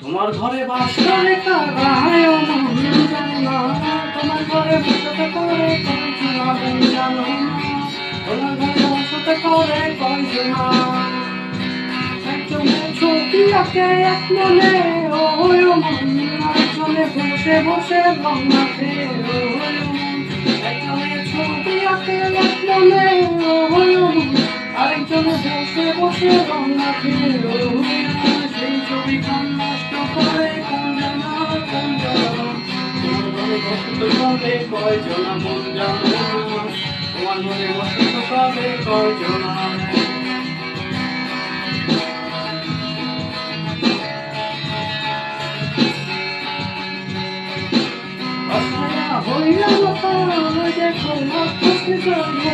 তোমার ঘরে বাস করে কারায় মন জানে না, তোমার ঘরে বসতে করে কয়জনা মন জানো না, তোমার ঘরে বসতে করে কয়জনা। একজনে ছবি আঁকে এক মনে ওই মন, আরেকজনে বসে বসে রং মাখে ওই মন। একজনে ছবি আঁকে এক মনে ওই মন, আরেকজনে বসে বসে রং মাখে ওই মন। সেই ছবি কান নষ্ট করে কোন জানা কোন জানা, তোমার ঘরে বসত করে কয়জনা মন জানো না, তোমার ঘরে বসত করে কয়জনা। হইয়া মতো দেখো খুশি জন্ম